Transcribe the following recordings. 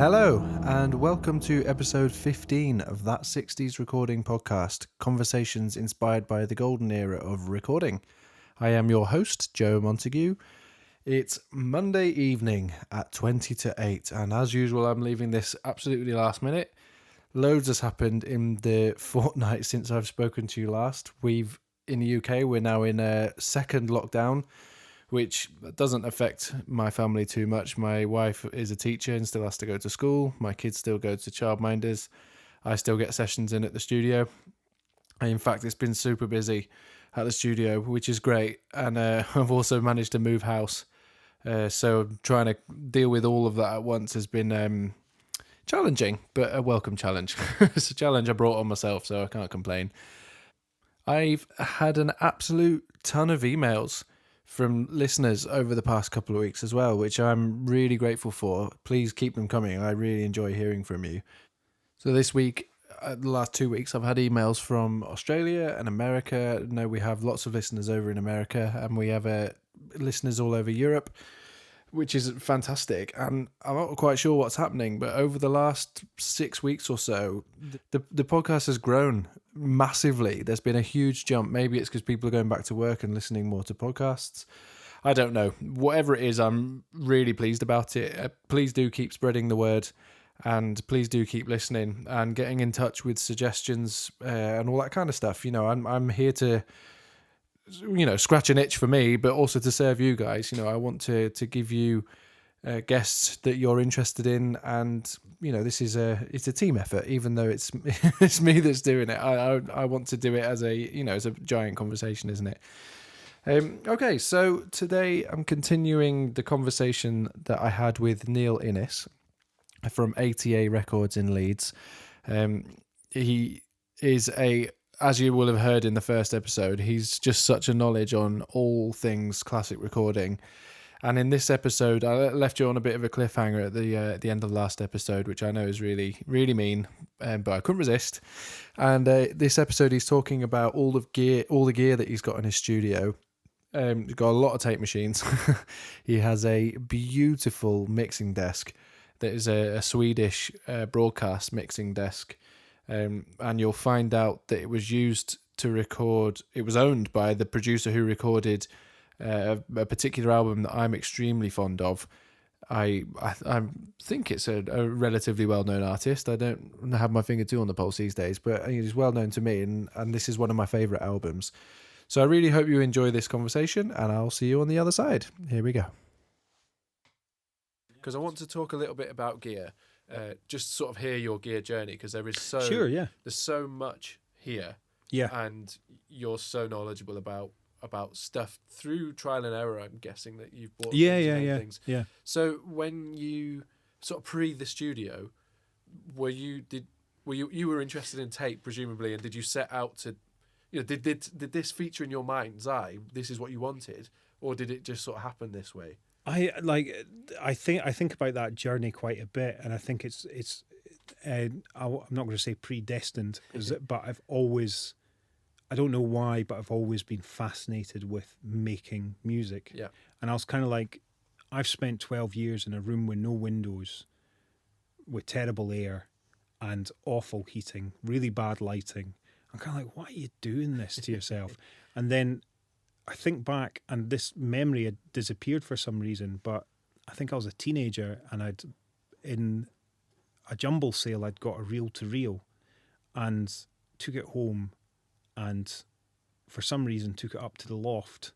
Hello, and welcome to episode 15 of That 60s Recording Podcast, conversations inspired by the golden era of recording. I am your host, Joe Montague. It's Monday evening at 20 to 8, and as usual, I'm leaving this absolutely last minute. Loads has happened in the fortnight since I've spoken to you last. In the UK, we're now in a second lockdown, which doesn't affect my family too much. My wife is a teacher and still has to go to school. My kids still go to childminders. I still get sessions in at the studio. In fact, it's been super busy at the studio, which is great. And I've also managed to move house. So trying to deal with all of that at once has been challenging, but a welcome challenge. It's a challenge I brought on myself, so I can't complain. I've had an absolute ton of emails from listeners over the past couple of weeks as well, which I'm really grateful for. Please keep them coming. I really enjoy hearing from you. So this week, the last 2 weeks, I've had emails from Australia and America. I know we have lots of listeners over in America, and we have listeners all over Europe, which is fantastic. And I'm not quite sure what's happening, but over the last 6 weeks or so, the podcast has grown massively. There's been a huge jump. Maybe it's because people are going back to work and listening more to podcasts. I don't know. Whatever it is, I'm really pleased about it. Please do keep spreading the word, and please do keep listening and getting in touch with suggestions and all that kind of stuff. You know, I'm here to, scratch an itch for me, but also to serve you guys. I want to give you guests that you're interested in, and this is it's a team effort. Even though it's it's me that's doing it, I want to do it as a giant conversation, isn't it? Okay, so today I'm continuing the conversation that I had with Neil Innes from ATA Records in Leeds. He is as you will have heard in the first episode, he's just such a knowledge on all things classic recording. And in this episode, I left you on a bit of a cliffhanger at the end of the last episode, which I know is really, really mean, but I couldn't resist. And this episode, he's talking about all the gear that he's got in his studio. He's got a lot of tape machines. He has a beautiful mixing desk that is a Swedish broadcast mixing desk. And you'll find out that it was used to record. It was owned by the producer who recorded a particular album that I'm extremely fond of. I think it's a relatively well-known artist. I don't have my finger too on the pulse these days, but he's well-known to me, and this is one of my favourite albums. So I really hope you enjoy this conversation, and I'll see you on the other side. Here we go. Because I want to talk a little bit about gear, just sort of hear your gear journey, because there is there's so much here, and you're so knowledgeable about stuff through trial and error. I'm guessing that you've bought things. Yeah. So when you sort of pre the studio, were you interested in tape presumably, and did you set out to, did this feature in your mind's eye? This is what you wanted, or did it just sort of happen this way? I think about that journey quite a bit, and I think it's I'm not going to say predestined, but I've always, I don't know why, but I've always been fascinated with making music. Yeah. And I was kind of like, I've spent 12 years in a room with no windows, with terrible air and awful heating, really bad lighting. I'm kind of like, why are you doing this to yourself? And then I think back, and this memory had disappeared for some reason, but I think I was a teenager, and in a jumble sale, I'd got a reel-to-reel and took it home, and for some reason took it up to the loft.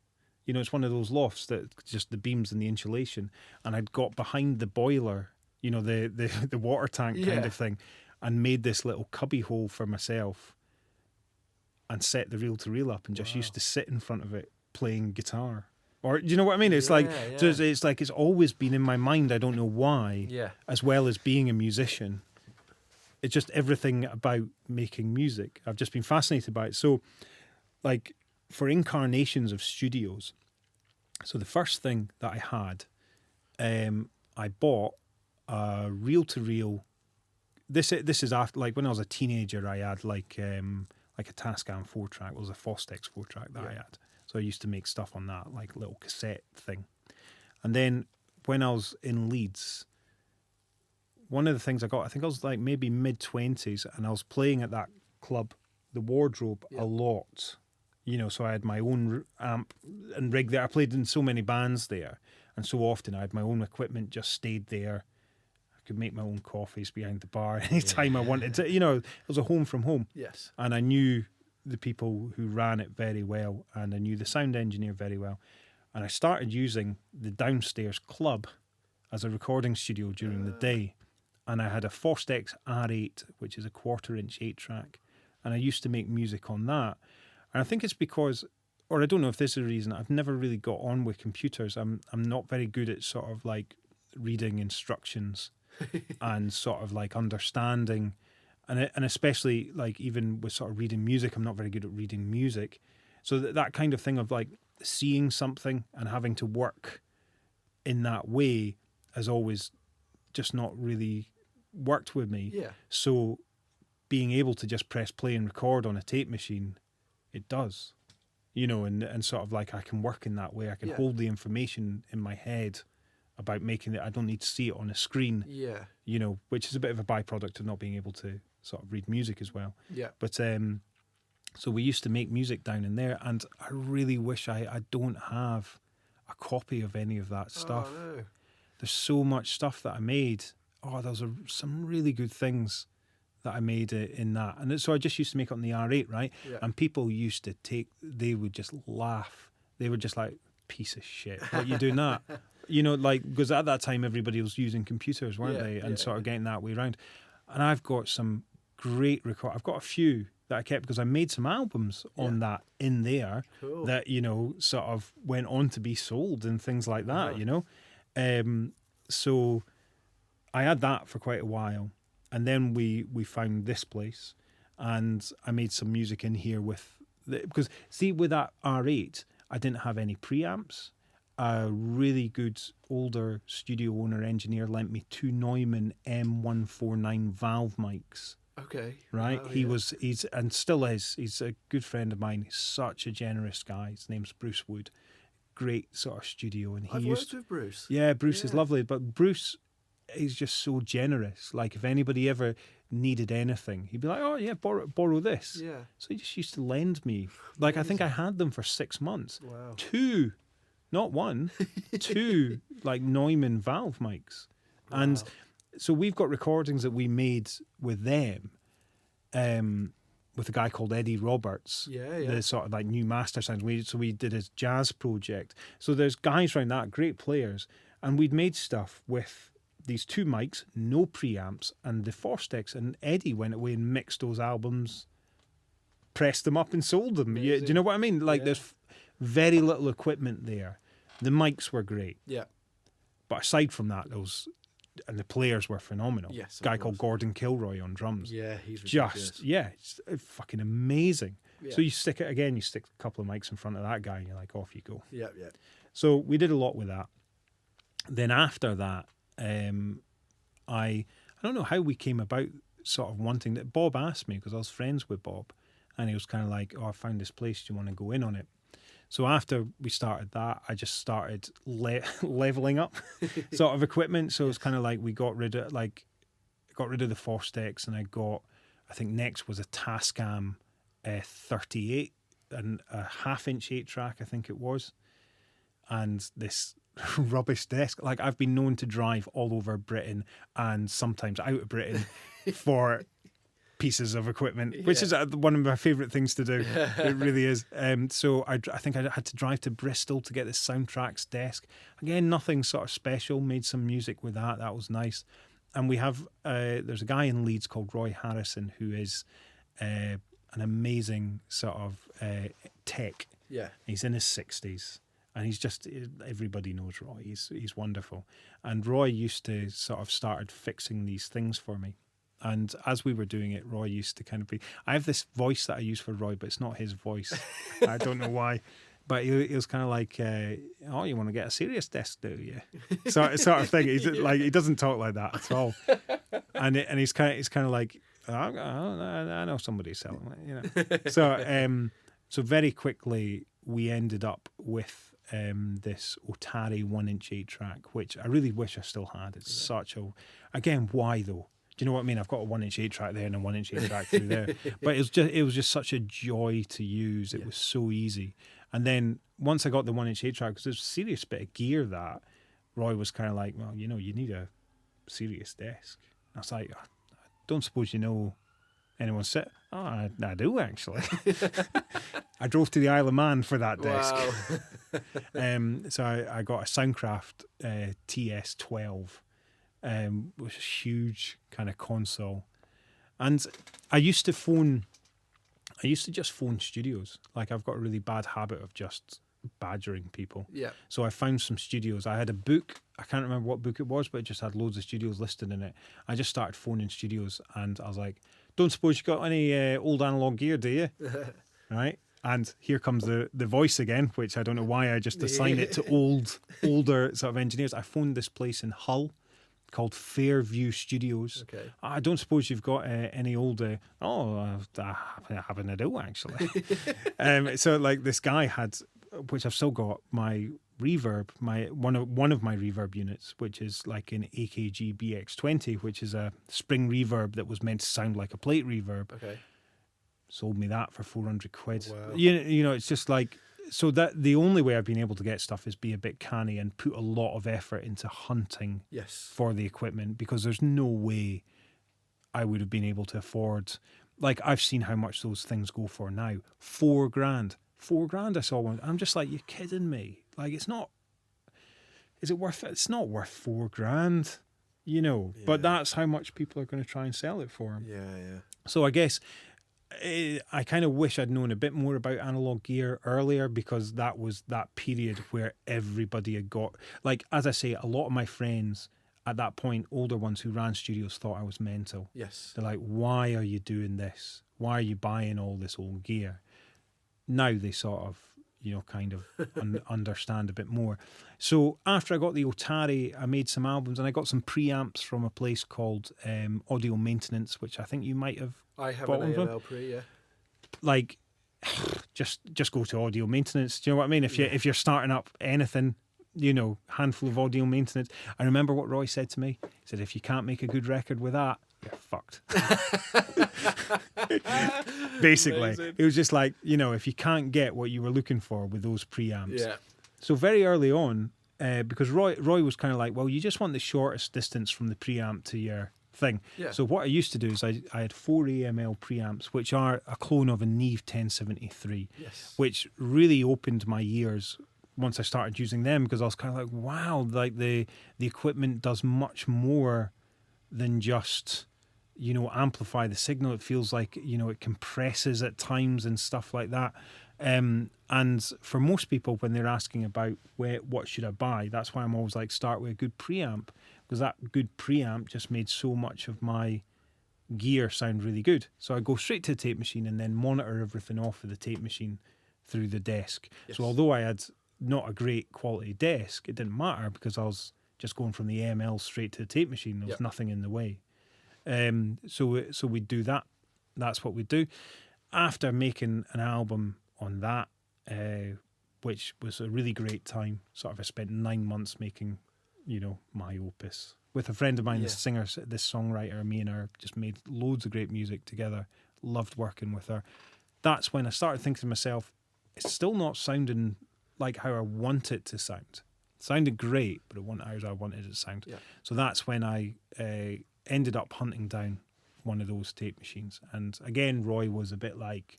It's one of those lofts that just the beams and the insulation, and I'd got behind the boiler, the water tank kind of thing, and made this little cubby hole for myself and set the reel-to-reel up, and just used to sit in front of it playing guitar. Or, do you know what I mean? It's it's like it's always been in my mind. I don't know why. Yeah. As well as being a musician, it's just everything about making music. I've just been fascinated by it. So, like, for incarnations of studios, so the first thing that I had, I bought a reel-to-reel. This is after, like, when I was a teenager, I had like a Tascam 4-track. It was a Fostex 4-track that I had. So I used to make stuff on that, like little cassette thing. And then when I was in Leeds, one of the things I think I was like maybe mid-20s, and I was playing at that club, the Wardrobe, a lot. So I had my own amp and rig there. I played in so many bands there, and so often I had my own equipment, just stayed there. I could make my own coffees behind the bar anytime I wanted to. It was a home from home. Yes. And I knew the people who ran it very well, and I knew the sound engineer very well. And I started using the downstairs club as a recording studio during the day. And I had a Fostex R8, which is a 1/4-inch 8-track. And I used to make music on that. And I think it's because, or I don't know if this is a reason, I've never really got on with computers. I'm not very good at sort of like reading instructions and sort of like understanding, and especially like even with sort of reading music, I'm not very good at reading music. So that kind of thing of like seeing something and having to work in that way has always just not really worked with me. Yeah. So being able to just press play and record on a tape machine, it does, and sort of like I can work in that way. I can hold the information in my head about making it. I don't need to see it on a screen. Yeah. Which is a bit of a byproduct of not being able to sort of read music as well. Yeah. But so we used to make music down in there, and I really wish I don't have a copy of any of that stuff. Oh, no. There's so much stuff that I made. Oh, those are some really good things that I made in that. And so I just used to make it on the R8, right? Yeah. And people used to they would just laugh. They were just like, piece of shit, what you doing that? Because at that time everybody was using computers, weren't they? And sort of getting that way around. And I've got some great I've got a few that I kept because I made some albums on that in there that, sort of went on to be sold and things like that, So I had that for quite a while. And then we found this place, and I made some music in here because see, with that R8, I didn't have any preamps. A really good older studio owner engineer lent me 2 Neumann M149 valve mics. Okay. Right? Wow, He's and still is. He's a good friend of mine. He's such a generous guy. His name's Bruce Wood. Great sort of studio. And I've worked with Bruce. Yeah, Bruce is lovely. But Bruce is just so generous. Like if anybody ever needed anything, he'd be like, "Oh yeah, borrow this." Yeah. So he just used to lend me. Like I think I had them for 6 months. Wow. 2, not 1, 2 like Neumann valve mics. Wow. And so we've got recordings that we made with them, with a guy called Eddie Roberts. Yeah. The sort of like new master sounds. We did his jazz project. So there's guys around that, great players, and we'd made stuff with these 2 mics, no preamps, and the Fostex. And Eddie went away and mixed those albums, pressed them up, and sold them. Do you know what I mean? Like there's very little equipment there. The mics were great. Yeah. But aside from that, and the players were phenomenal. Yes, Guy called Gordon Kilroy on drums. Yeah, he's ridiculous. It's fucking amazing. Yeah. So you stick a couple of mics in front of that guy, and you're like, off you go. Yeah. So we did a lot with that. Then after that, I don't know how we came about sort of wanting that. Bob asked me, because I was friends with Bob, and he was kind of like, "Oh, I found this place. Do you want to go in on it?" So after we started that, I just started leveling up sort of equipment. So it's kind of like we got rid of the Fostex, and I think next was a Tascam 38 and a 1/2-inch 8-track, I think it was, and this rubbish desk. Like I've been known to drive all over Britain and sometimes out of Britain for pieces of equipment, which is one of my favourite things to do. It really is. So I think I had to drive to Bristol to get this Soundtracks desk. Again, nothing sort of special. Made some music with that. That was nice. And we have there's a guy in Leeds called Roy Harrison who is an amazing sort of tech. Yeah. He's in his 60s. And he's just, everybody knows Roy. He's wonderful. And Roy used to sort of started fixing these things for me. And as we were doing it, Roy used to kind of be, I have this voice that I use for Roy, but it's not his voice. I don't know why. But he was kind of like, "Oh, you want to get a serious desk, do you?" sort of thing. He's like, he doesn't talk like that at all. And he's kind of like, I know somebody's selling it, So very quickly we ended up with this Otari 1-inch 8-track, which I really wish I still had. It's such a... Again, why though? Do you know what I mean? I've got a 1-inch 8-track there and a 1-inch 8-track through there. But it was just such a joy to use. It was so easy. And then once I got the 1-inch 8-track, because there's a serious bit of gear that Roy was kind of like, well, you need a serious desk. I was like, I don't suppose you know anyone sit? Oh, I do actually. I drove to the Isle of Man for that desk. Wow. So I got a Soundcraft Ts12, which is a huge kind of console. And I used to just phone studios. Like, I've got a really bad habit of just badgering people. Yeah. So I found some studios. I had a book. I can't remember what book it was, but it just had loads of studios listed in it. I just started phoning studios, and I was like, don't suppose you got any old analog gear, do you? Right? And here comes the voice again, which I don't know why I just assign it to older sort of engineers. I phoned this place in Hull called Fairview Studios. Okay. I don't suppose you've got any old... I have an idea, actually. So, like, this guy had, which I've still got, my reverb, one of my reverb units, which is like an AKG BX20, which is a spring reverb that was meant to sound like a plate reverb. Okay. Sold me that for 400 quid. Wow. You know, it's just like... So that the only way I've been able to get stuff is be a bit canny and put a lot of effort into hunting for the equipment, because there's no way I would have been able to afford... Like, I've seen how much those things go for now. $4,000. $4,000 I saw one. I'm just like, you're kidding me. Like, it's not... Is it worth it? It's not worth $4,000, you know. Yeah. But that's how much people are going to try and sell it for. Yeah. So I guess... I kind of wish I'd known a bit more about analog gear earlier, because that was that period where everybody had got... Like, as I say, a lot of my friends at that point, older ones who ran studios, thought I was mental. Yes. They're like, why are you doing this? Why are you buying all this old gear? Now they sort of, kind of understand a bit more. So after I got the Otari, I made some albums, and I got some preamps from a place called Audio Maintenance, which I think you might have... I have an AML pre, yeah. Like, just go to Audio Maintenance. Do you know what I mean? If you're starting up anything, handful of Audio Maintenance. I remember what Roy said to me. He said, if you can't make a good record with that, you're fucked. Basically. Amazing. It was just like, if you can't get what you were looking for with those preamps. Yeah. So very early on, because Roy was kind of like, well, you just want the shortest distance from the preamp to your thing. Yeah. So what I used to do is I had 4 AML preamps, which are a clone of a Neve 1073, which really opened my ears once I started using them, because I was kind of like, wow, like the equipment does much more than just, amplify the signal. It feels like, it compresses at times and stuff like that. And for most people, when they're asking about what should I buy, that's why I'm always like, start with a good preamp, because that good preamp just made so much of my gear sound really good. So I go straight to the tape machine and then monitor everything off of the tape machine through the desk. Yes. So although I had not a great quality desk, it didn't matter, because I was just going from the AML straight to the tape machine. There was nothing in the way. So we do that. That's what we do. After making an album on that, which was a really great time, sort of I spent 9 months making, my opus. With a friend of mine, this singer, this songwriter, me and her just made loads of great music together. Loved working with her. That's when I started thinking to myself, it's still not sounding like how I want it to sound. It sounded great, but it wasn't how I wanted it to sound. Yeah. So that's when I ended up hunting down one of those tape machines. And again, Roy was a bit like,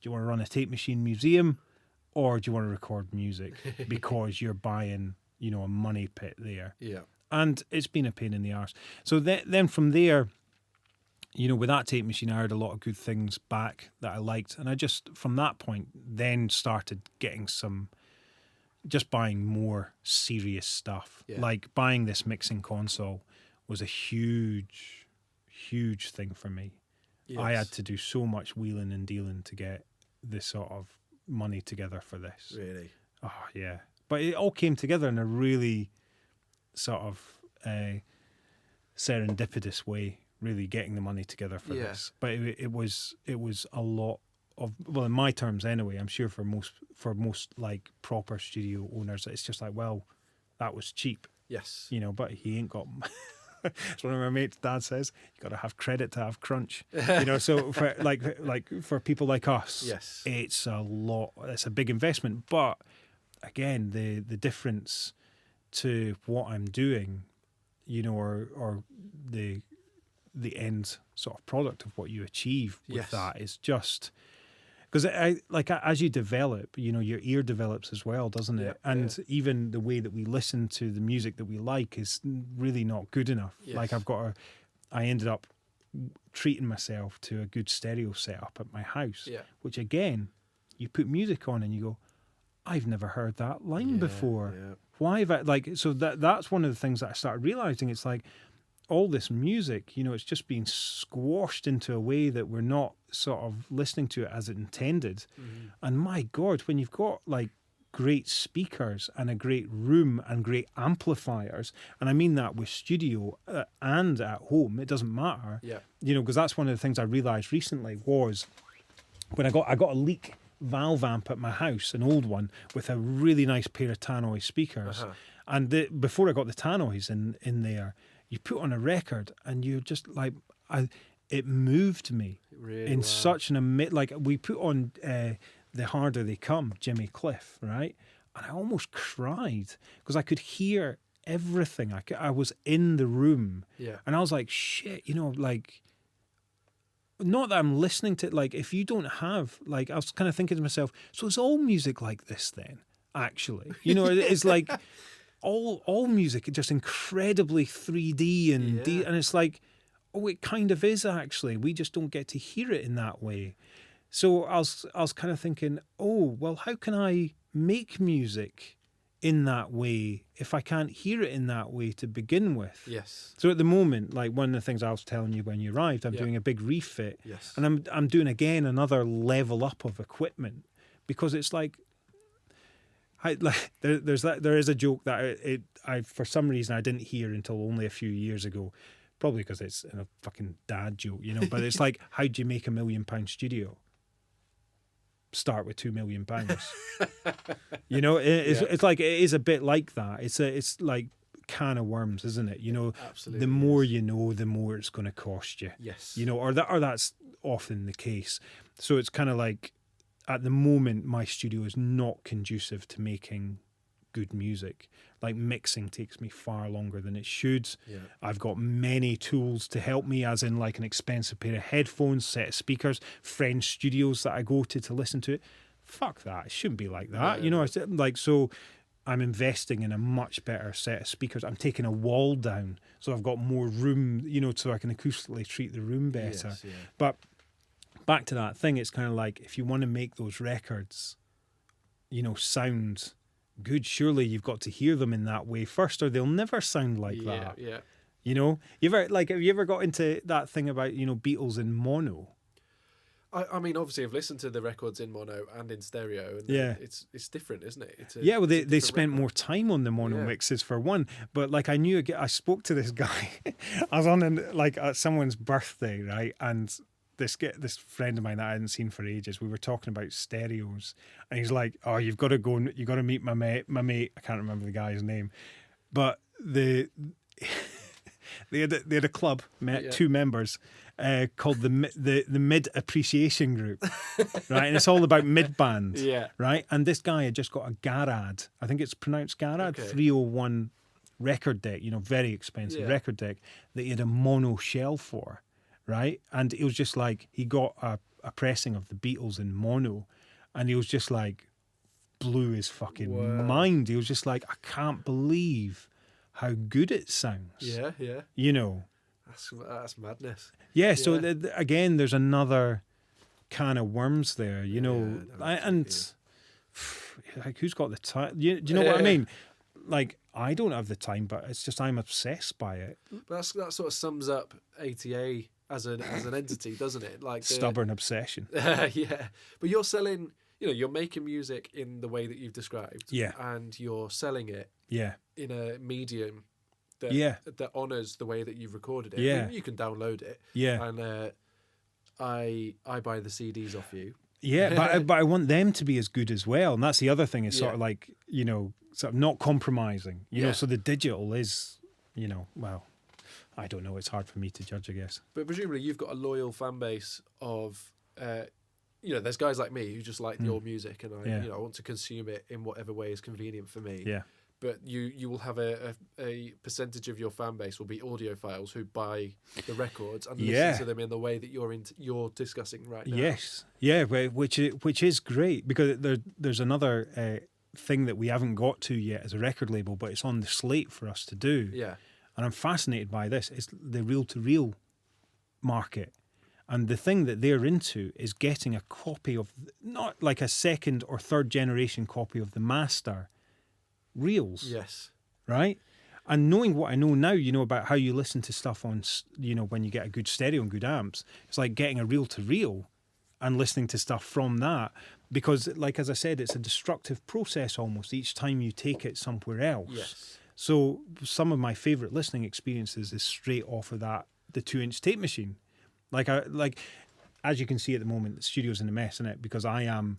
do you want to run a tape machine museum, or do you want to record music? Because you're buying, a money pit there. Yeah. And it's been a pain in the arse. So then from there, with that tape machine, I heard a lot of good things back that I liked. And I just, from that point, then started getting just buying more serious stuff. Yeah. Like buying this mixing console was a huge, huge thing for me. Yes. I had to do so much wheeling and dealing to get this sort of money together for this. Really? Oh, yeah. But it all came together in a really sort of serendipitous way, really getting the money together for this. But it was a lot well, in my terms anyway, I'm sure for most like proper studio owners, it's just like, well, that was cheap, Yes. but he ain't got. It's one of my mates' dad says, you got to have credit to have crunch, so for for people like us, Yes. it's a big investment, but again, the difference to what I'm doing, or the end sort of product of what you achieve with Yes. that is just because as you develop, your ear develops as well, doesn't it? Yeah, And even the way that we listen to the music that we like is really not good enough. Yes. Like I ended up treating myself to a good stereo setup at my house, which again, you put music on and you go, I've never heard that line before. Yeah. Why have I so that's one of the things that I started realizing. It's like all this music, it's just being squashed into a way that we're not sort of listening to it as it intended. Mm-hmm. And my God, when you've got like great speakers and a great room and great amplifiers, and I mean that with studio and at home, it doesn't matter. Yeah. Because that's one of the things I realized recently was when I got a Leak valve amp at my house, an old one with a really nice pair of tannoy speakers. Uh-huh. And before I got the tannoys in there, you put on a record and you're just like, it moved me Really, in wow. such an like we put on The Harder They Come, Jimmy Cliff, right? And I almost cried because I could hear everything. I was in the room, and I was like, shit, like. Not that I'm listening to, like, if you don't have, like, I was kind of thinking to myself, so is all music like this then, actually? It's like all music is just incredibly 3D and and it's like, oh, it kind of is actually. We just don't get to hear it in that way. So I was kind of thinking, oh, well, how can I make music in that way if I can't hear it in that way to begin with? Yes. So at the moment, like one of the things I was telling you when you arrived, I'm doing a big refit. Yes. And I'm doing again another level up of equipment because it's like there is a joke that I for some reason I didn't hear until only a few years ago, probably because it's a fucking dad joke, but it's like, how do you make £1 million studio? Start with £2 million. It's like, it is a bit like that. It's like can of worms, isn't it? Absolutely, the more you know, the more it's going to cost you. Yes. Or that's often the case. So it's kind of like, at the moment, my studio is not conducive to making good music. Like mixing takes me far longer than it should. Yeah. I've got many tools to help me, as in like an expensive pair of headphones, set of speakers, friend studios that I go to listen to it. Fuck that. It shouldn't be like that. So I'm investing in a much better set of speakers. I'm taking a wall down so I've got more room, so I can acoustically treat the room better. Yes, yeah. But back to that thing, it's kind of like, if you want to make those records, sound good, surely you've got to hear them in that way first, or they'll never sound like that. Yeah. Have you ever got into that thing about, Beatles in mono? I mean, obviously, I've listened to the records in mono and in stereo, and it's different, isn't it? They spent more time on the mono mixes for one. But like, I spoke to this guy. I was on at someone's birthday, right? And this friend of mine that I hadn't seen for ages, we were talking about stereos, and he's like, "Oh, you've got to meet my mate. I can't remember the guy's name, but they had a club, met two members, called the Mid Appreciation Group, right? And it's all about mid band, right? And this guy had just got a Garad, I think it's pronounced Garad, 301 record deck, very expensive record deck that he had a mono shell for. Right, and it was just like, he got a pressing of the Beatles in mono, and he was just like, blew his fucking mind. He was just like, I can't believe how good it sounds. Yeah. That's madness. Yeah. So again, there's another can of worms there. And like, who's got the time? Do you know what I mean? Like, I don't have the time, but it's just I'm obsessed by it. But that sort of sums up ATA as an entity, doesn't it? Like stubborn obsession. Yeah, but you're selling, you're making music in the way that you've described, and you're selling it, in a medium that honors the way that you've recorded it. Yeah, I mean, you can download it. Yeah, and I buy the CDs off you. Yeah, but I want them to be as good as well, and that's the other thing. Is sort of like, sort of not compromising. You know, so the digital is, well, I don't know. It's hard for me to judge, I guess. But presumably you've got a loyal fan base of, there's guys like me who just like your music, and I want to consume it in whatever way is convenient for me. Yeah. But you will have a percentage of your fan base will be audiophiles who buy the records and listen to them in the way that you're discussing right now. Yes, yeah, which is great, because there's another thing that we haven't got to yet as a record label, but it's on the slate for us to do. Yeah, and I'm fascinated by this. It's the reel-to-reel market. And the thing that they're into is getting a copy of, not like a second or third generation copy of the master reels. Yes. Right? And knowing what I know now, about how you listen to stuff on, when you get a good stereo and good amps, it's like getting a reel-to-reel and listening to stuff from that. Because, like, as I said, it's a destructive process almost each time you take it somewhere else. Yes. So some of my favourite listening experiences is straight off of that, the 2-inch tape machine. Like as you can see at the moment, the studio's in a mess, innit? Because I am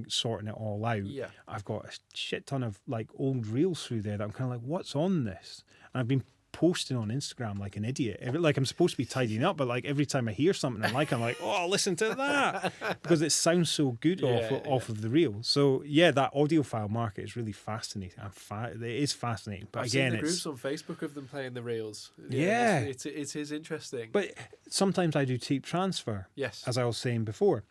sorting it all out. Yeah. I've got a shit ton of like old reels through there that I'm kind of like, what's on this? And I've been posting on Instagram like an idiot. Like I'm supposed to be tidying up, but like every time I hear something I'm like, oh, listen to that, because it sounds so good off of the reel. So yeah, that audiophile market is really fascinating. It is fascinating. But I've again, seen the groups on Facebook of them playing the reels. Yeah. It is interesting. But sometimes I do tape transfer. Yes. As I was saying before.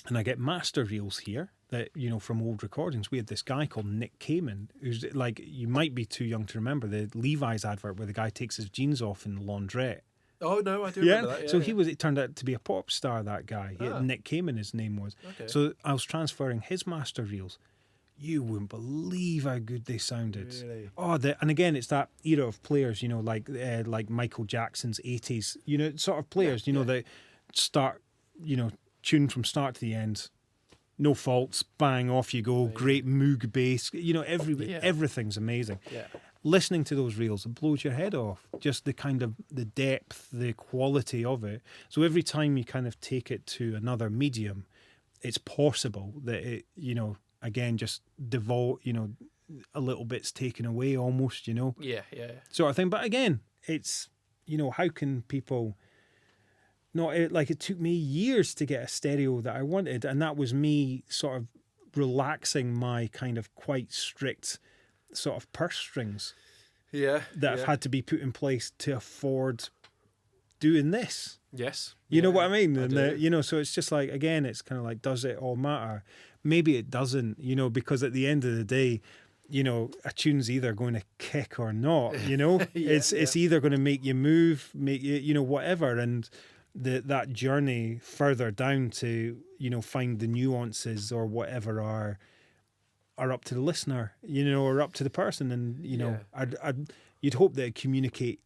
And I get master reels here that, from old recordings. We had this guy called Nick Kamen, who's like, you might be too young to remember the Levi's advert where the guy takes his jeans off in the laundrette. Oh, no, I do remember that. Yeah, so it turned out to be a pop star, that guy. Nick Kamen, his name was. Okay. So I was transferring his master reels. You wouldn't believe how good they sounded. Really? Oh, and again, it's that era of players, like Michael Jackson's 80s, sort of players, that start, tuned from start to the end, no faults, bang, off you go, great Moog bass, everything's amazing. Yeah. Listening to those reels, it blows your head off, just the kind of the depth, the quality of it. So every time you kind of take it to another medium, it's possible that it, again, just devote, a little bit's taken away almost, Yeah. sort of thing. But again, it's, how can people... No, it took me years to get a stereo that I wanted, and that was me sort of relaxing my kind of quite strict sort of purse strings that have had to be put in place to afford doing this. Yes. You know what I mean? I And do. so it's just like, again, it's kind of like, does it all matter? Maybe it doesn't, because at the end of the day, a tune's either going to kick or not, it's either going to make you move, make you, whatever. And that journey further down to, find the nuances or whatever are up to the listener, or up to the person. And, you'd hope that it communicate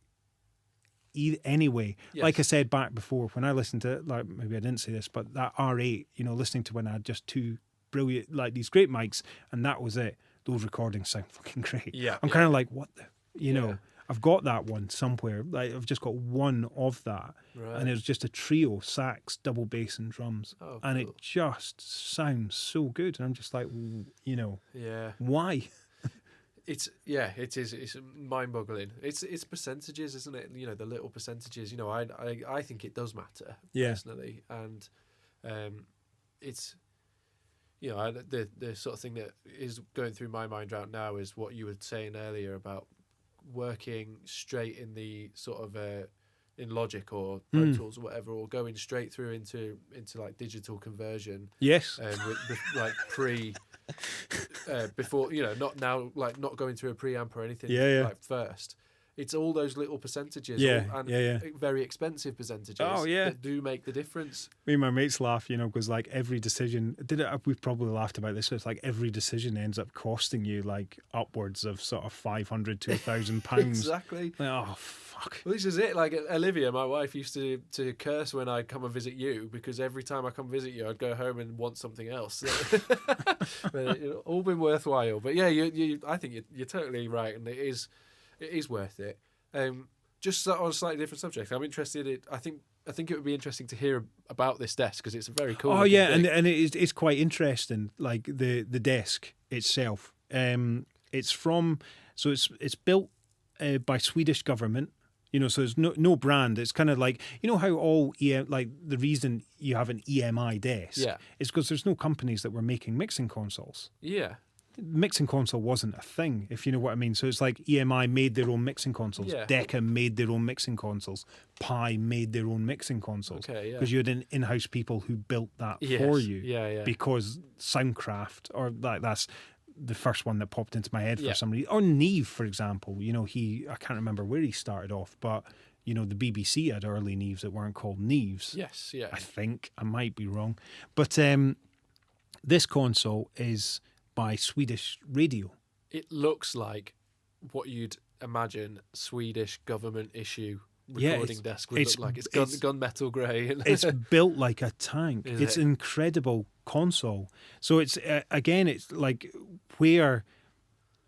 anyway. Yes. Like I said back before, when I listened to, like, maybe I didn't say this, but that R8, listening to when I had just two brilliant, like these great mics, and that was it. Those recordings sound fucking great. Yeah. I'm kind of like, what the, I've got that one somewhere. Like, I've just got one of that. Right. And it was just a trio, sax, double bass and drums. Oh, and cool. it just sounds so good. And I'm just like, Yeah. why? It is. It's mind-boggling. It's percentages, isn't it? The little percentages. I think it does matter personally, and it's the sort of thing that is going through my mind right now is what you were saying earlier about working straight in the sort of in Logic or Pro Tools or whatever, or going straight through into like digital conversion. Yes. With like before, not now, like not going through a preamp or anything. Like first, it's all those little percentages. Very expensive percentages. That do make the difference. Me and my mates laugh, because like every decision, we've probably laughed about this, but it's like every decision ends up costing you like upwards of sort of £500 to £1,000. Exactly. Like, oh, fuck. Well, this is it. Like Olivia, my wife, used to curse when I'd come and visit you, because every time I come visit you, I'd go home and want something else. But it's all been worthwhile. But yeah, I think you're totally right, and it is worth it. Just on a slightly different subject, I'm interested in, I think I think it would be interesting to hear about this desk because it's a very cool. Oh yeah, thing. and it's quite interesting. Like the desk itself, it's built by Swedish government. You know, so it's no brand. It's kind of like, you know how all like the reason you have an EMI desk is because there's no companies that were making mixing consoles. Yeah. Mixing console wasn't a thing, if you know what I mean. So it's like EMI made their own mixing consoles, Decca made their own mixing consoles, Pi made their own mixing consoles. Okay, yeah. Because you had in-house people who built that for you. Yeah. Because Soundcraft, or that's the first one that popped into my head for some reason. Or Neve, for example. You know, I can't remember where he started off, but you know, the BBC had early Neves that weren't called Neves. Yes, yeah. I think. I might be wrong. But this console is by Swedish Radio. It looks like what you'd imagine Swedish government issue recording desk would look like. It's gunmetal grey. It's built like a tank. It's an incredible console. So it's again, it's like where,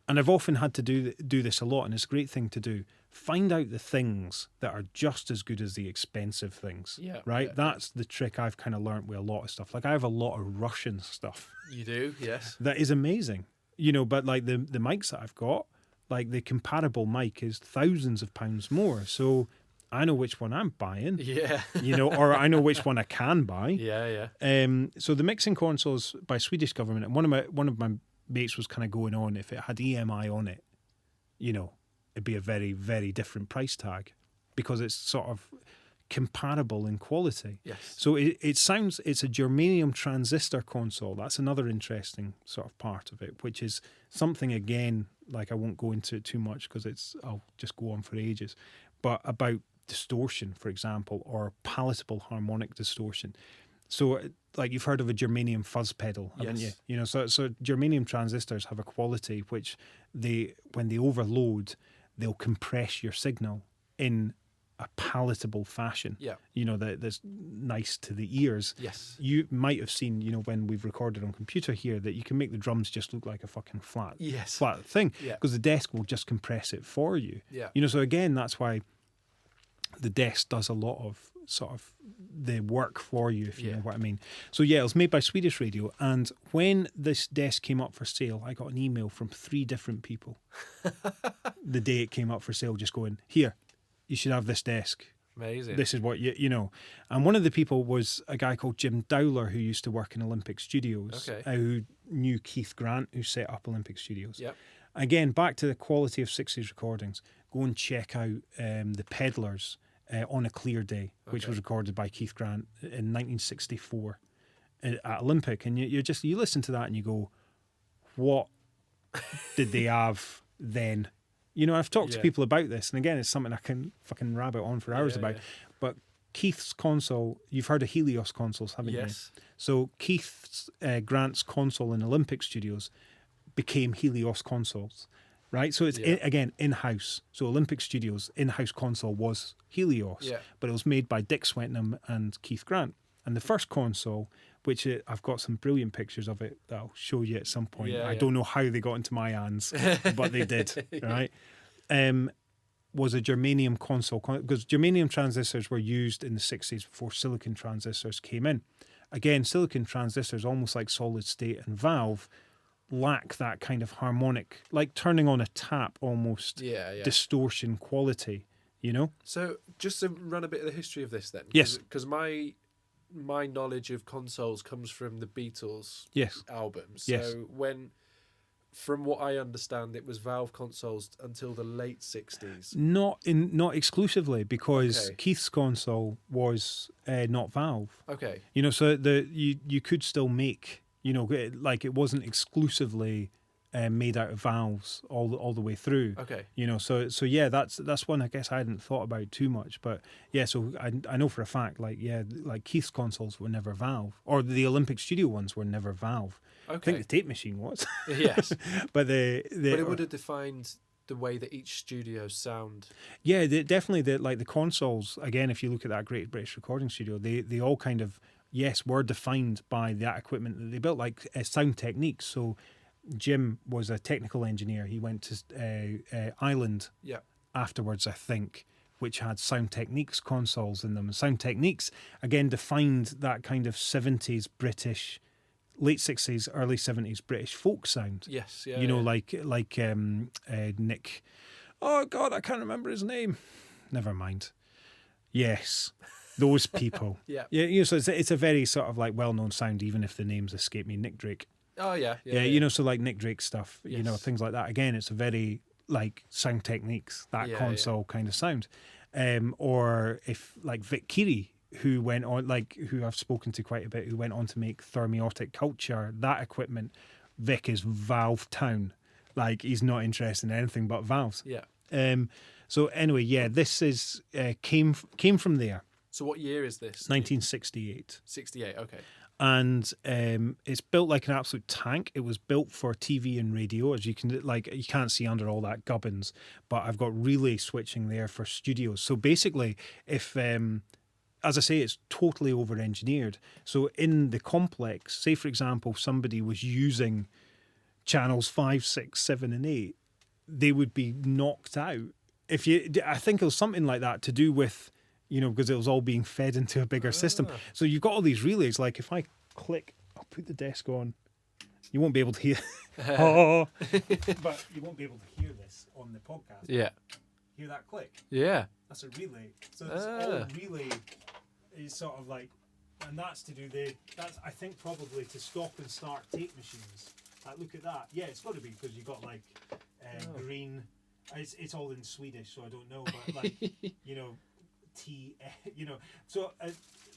and I've often had to do this a lot, and it's a great thing to do. Find out the things that are just as good as the expensive things. Yeah. Right? Yeah. That's the trick I've kind of learned with a lot of stuff. Like I have a lot of Russian stuff. You do, yes. That is amazing. You know, but like the mics that I've got, like the comparable mic is thousands of pounds more. So I know which one I'm buying. Yeah. You know, or I know which one I can buy. Yeah. So the mixing consoles by Swedish government, and one of my mates was kind of going on, if it had EMI on it, you know, it'd be a very, very different price tag because it's sort of comparable in quality. Yes. So it's a germanium transistor console. That's another interesting sort of part of it, which is something, again, like I won't go into it too much because I'll just go on for ages, but about distortion, for example, or palatable harmonic distortion. So like you've heard of a germanium fuzz pedal, haven't you? You know, so germanium transistors have a quality which when they overload, they'll compress your signal in a palatable fashion. Yeah. You know, that's nice to the ears. Yes. You might have seen, you know, when we've recorded on computer here, that you can make the drums just look like a fucking flat thing. Yeah. Because the desk will just compress it for you. Yeah. You know, so again, that's why the desk does a lot of sort of the work for you, if you know what I mean. So yeah, it was made by Swedish Radio, and when this desk came up for sale, I got an email from 3 different people the day it came up for sale, just going, here, you should have this desk. Amazing. This is what you know. And one of the people was a guy called Jim Dowler, who used to work in Olympic Studios, who knew Keith Grant, who set up Olympic Studios. Yep. Again, back to the quality of 60s recordings, go and check out the Peddlers on a Clear Day, which was recorded by Keith Grant in 1964 at Olympic. And you listen to that and you go, what did they have then? You know, I've talked to people about this, and again, it's something I can fucking rabbit on for hours about. But Keith's console, you've heard of Helios Consoles, haven't you? So Keith Grant's console in Olympic Studios became Helios Consoles, right? So it's, again, in-house. So Olympic Studios' in-house console was Helios, but it was made by Dick Swetnam and Keith Grant. And the first console, which I've got some brilliant pictures of it that I'll show you at some point. I don't know how they got into my hands, but they did, right? Was a germanium console, because germanium transistors were used in the 60s before silicon transistors came in. Again, silicon transistors, almost like solid state and valve, lack that kind of harmonic, like turning on a tap almost, distortion quality, you know? So just to run a bit of the history of this then. Yes. Because my knowledge of consoles comes from the Beatles albums. So from what I understand, it was Valve consoles until the late 60s. Not exclusively, because Keith's console was not Valve. Okay. You know, so you could still make, you know, like it wasn't exclusively made out of valves all the way through. Okay. You know, so yeah, that's one I guess I hadn't thought about too much, but yeah, so I know for a fact, like Keith's consoles were never Valve, or the Olympic Studio ones were never Valve. Okay. I think the tape machine was. Yes. But it would have defined the way that each studio sound. Yeah, definitely the consoles, again, if you look at that Great British Recording Studio, they all kind of, were defined by that equipment that they built, like sound techniques. So Jim was a technical engineer. He went to Ireland afterwards, I think, which had Sound Techniques consoles in them. Sound Techniques, again, defined that kind of 70s British, late 60s, early 70s British folk sound. Yes, yeah. You know, yeah. like Nick... Oh, God, I can't remember his name. Never mind. Yes, those people. Yeah. Yeah, you know, so it's a very sort of like well-known sound, even if the names escape me. Nick Drake. Oh, yeah. Yeah, you know, so like Nick Drake stuff, you know, Yes. things like that. Again, it's a very like Sound Techniques, that Yeah, console kind of sound. Or if like Vic Keary, who went on, like who I've spoken to quite a bit, who went on to make Thermiotic Culture, that equipment, Vic is Valve Town. Like he's not interested in anything but valves. Yeah. So anyway, yeah, this is came from there, So what year is this? 1968. 68, okay. And it's built like an absolute tank. It was built for TV and radio, as you can like. You can't see under all that gubbins, but I've got relay switching there for studios. So basically, if as I say, it's totally over-engineered. So in the complex, say for example, somebody was using channels 5, 6, 7, and 8, they would be knocked out. I think it was something like that to do with, you know, because it was all being fed into a bigger system. So you've got all these relays. Like if I click, I'll put the desk on. You won't be able to hear. Oh, but you won't be able to hear this on the podcast. Yeah. Hear that click? Yeah. That's a relay. So this all relay is sort of like, and that's to do that's I think probably to stop and start tape machines. Like look at that. Yeah, it's got to be because you've got like green. It's all in Swedish, so I don't know. But like you know. You know, so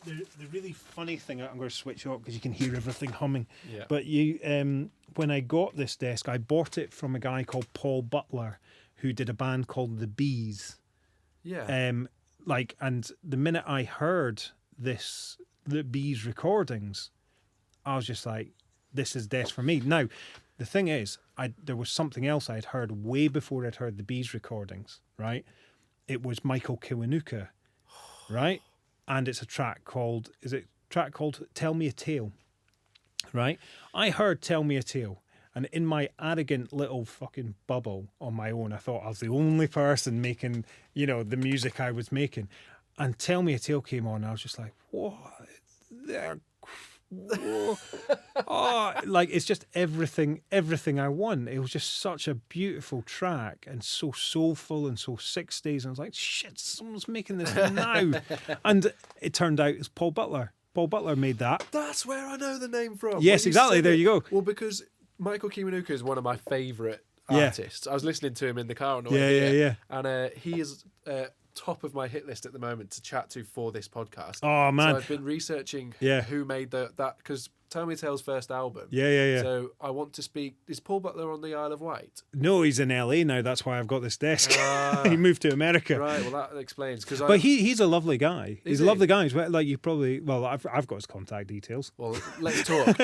the really funny thing, I'm going to switch off because you can hear everything humming. Yeah. But when I got this desk, I bought it from a guy called Paul Butler, who did a band called The Bees. Yeah. And the minute I heard the Bees recordings, I was just like, this is desk for me. Now, the thing is, there was something else I'd heard way before I'd heard the Bees recordings, right? It was Michael Kiwanuka. Right, and it's a track called Tell Me a Tale, right? I heard Tell Me a Tale, and in my arrogant little fucking bubble on my own, I thought I was the only person making, you know, the music I was making, and Tell Me a Tale came on, and I was just like, what? Oh, like it's just everything I want. It was just such a beautiful track and so soulful and so 60s. And I was like, shit, someone's making this now. And it turned out it's Paul Butler. Paul Butler made that. That's where I know the name from. Yes, exactly. There you go. Well, because Michael Kiwanuka is one of my favourite artists. I was listening to him in the car on the way here. And he is top of my hit list at the moment to chat to for this podcast. Oh man, so I've been researching who made that because Tell Me Tale's first album. Yeah. So I want to speak. Is Paul Butler on the Isle of Wight? No, he's in LA now. That's why I've got this desk. He moved to America. Right. Well, that explains. But he's a lovely guy. He's a lovely guy. Like you probably. Well, I've got his contact details. Well, let's talk.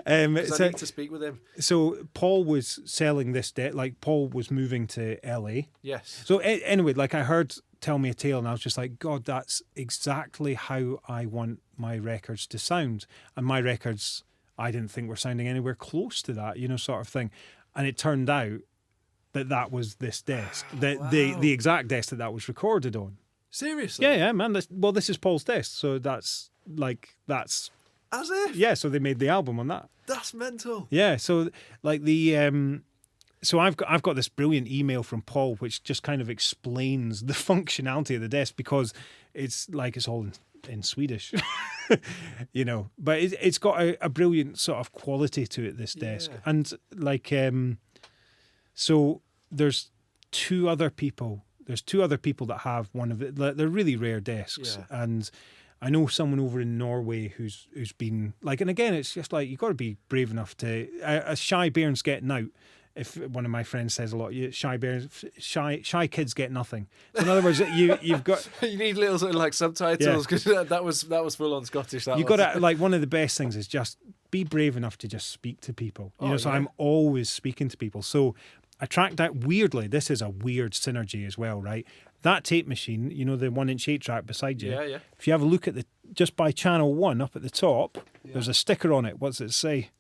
I need to speak with him. So Paul was selling this desk. Like Paul was moving to LA. Yes. So anyway, like I heard Tell Me a Tale, and I was just like, God, that's exactly how I want my records to sound. And my records, I didn't think were sounding anywhere close to that, you know, sort of thing. And it turned out that was this desk, the exact desk that was recorded on. Seriously? Yeah, man. This is Paul's desk, so that's. As if? Yeah, so they made the album on that. That's mental. Yeah, so like So I've got this brilliant email from Paul, which just kind of explains the functionality of the desk because it's all in Swedish, you know. But it's got a brilliant sort of quality to it. This desk, and like so there's two other people. There's two other people that have one of it. They're really rare desks, and I know someone over in Norway who's been like. And again, it's just like you got to be brave enough to. A shy bairn's getting out. If one of my friends says a lot, shy kids get nothing. So in other words, you've got you need little sort of like subtitles because that was full on Scottish. You've got to like one of the best things is just be brave enough to just speak to people. You know, so I'm always speaking to people. So I tracked out weirdly. This is a weird synergy as well, right? That tape machine, you know, the 1-inch 8-track beside you. Yeah. If you have a look at just by channel 1 up at the top, there's a sticker on it. What does it say?